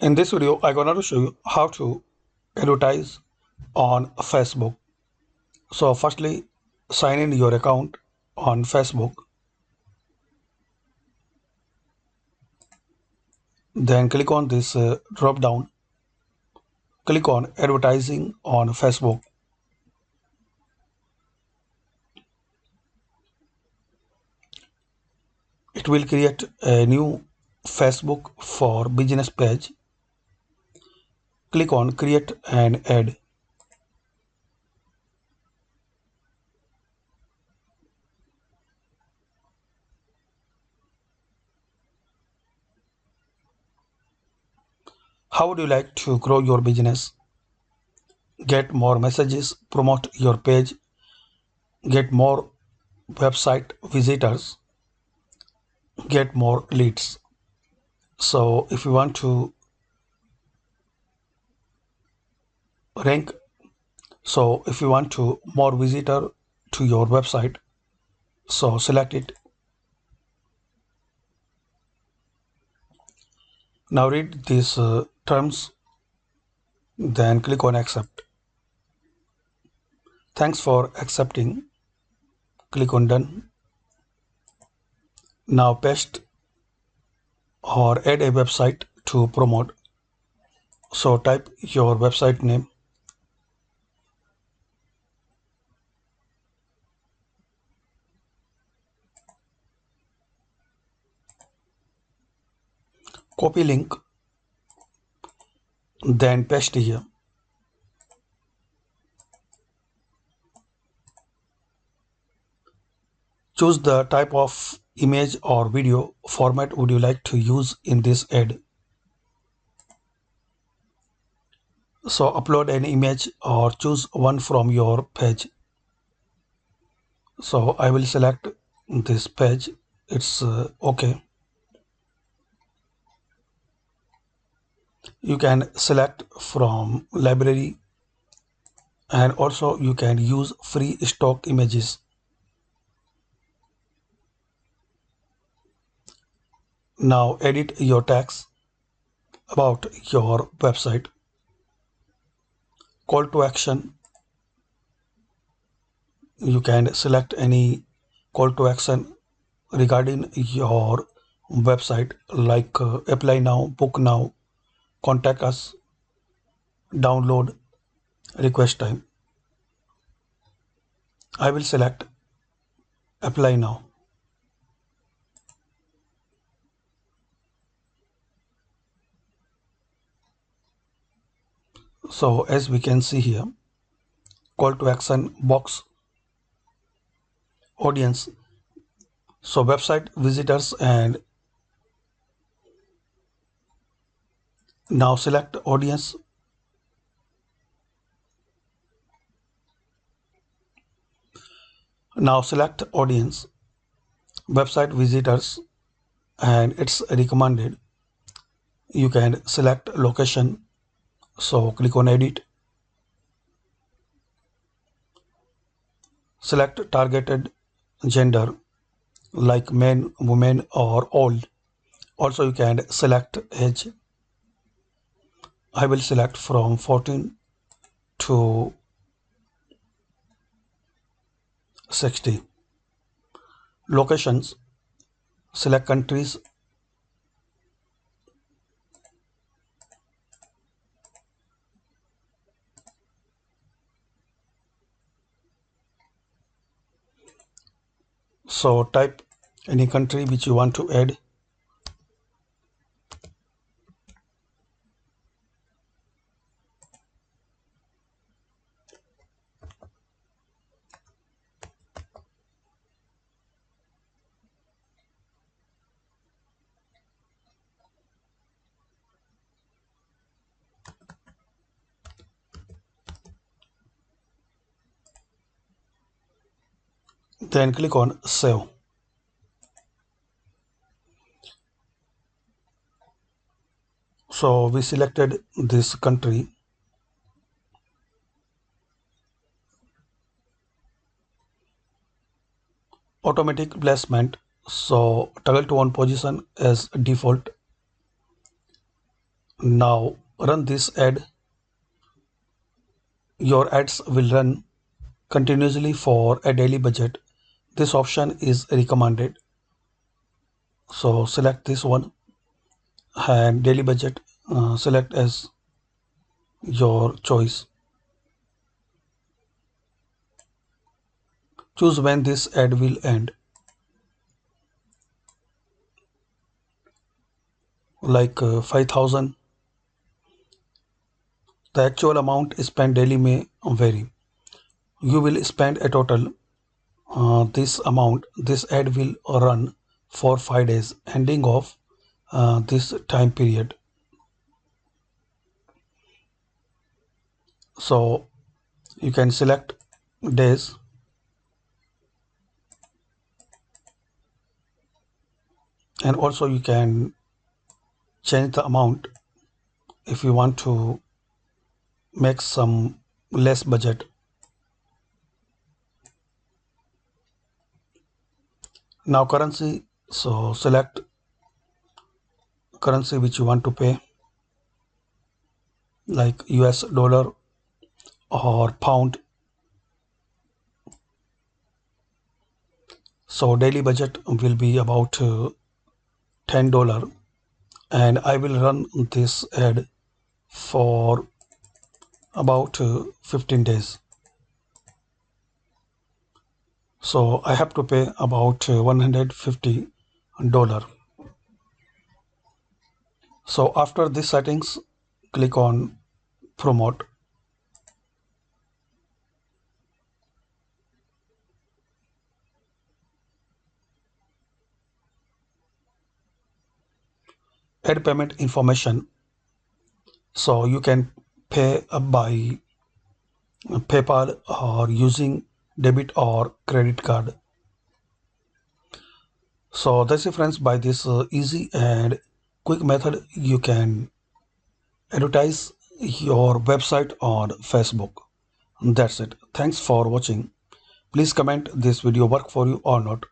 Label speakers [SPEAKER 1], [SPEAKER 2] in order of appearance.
[SPEAKER 1] In this video, I'm going to show you how to advertise on Facebook. So firstly, sign in your account on Facebook. Then click on this drop down. Click on advertising on Facebook. It will create a new Facebook for business page. Click on create an ad. How would you like to grow your business? Get more messages, promote your page, get more website visitors, get more leads. So if you want to rank, so if you want to more visitor to your website, so select it. Now read these terms, then click on accept. Thanks for accepting. Click on done. Now paste or add a website to promote. So type your website name. Copy link, then paste here. Choose the type of image or video format would you like to use in this ad. So upload an image or choose one from your page. So I will select this page. It's okay. You can select from library, and also you can use free stock images. Now edit your text about your website. Call to action. You can select any call to action regarding your website, like apply now, book now, contact us, download, request time. I will select apply now. So as we can see here, call to action box, audience, so website visitors, and now select audience. Now select audience, website visitors, and it's recommended. You can select location, so click on edit. Select targeted gender, like men, women, or old. Also you can select age. I will select from 14 to 60. Locations, select countries. So type any country which you want to add. Then click on save. So we selected this country. Automatic placement, so toggle to on position as default. Now run this ad. Your ads will run continuously for a daily budget. This option is recommended. So select this one and daily budget, select as your choice. Choose when this ad will end, like 5,000. The actual amount spent daily may vary. You will spend a total this amount. This ad will run for 5 days ending of this time period. So you can select days and also you can change the amount if you want to make some less budget. Now currency, so select currency which you want to pay, like US dollar or pound. So daily budget will be about $10, and I will run this ad for about 15 days. So I have to pay about $150. So after this settings, click on promote. Add payment information. So you can pay by PayPal or using debit or credit card. So that's it friends. By this easy and quick method, you can advertise your website on Facebook. That's it. Thanks for watching. Please comment this video work for you or not.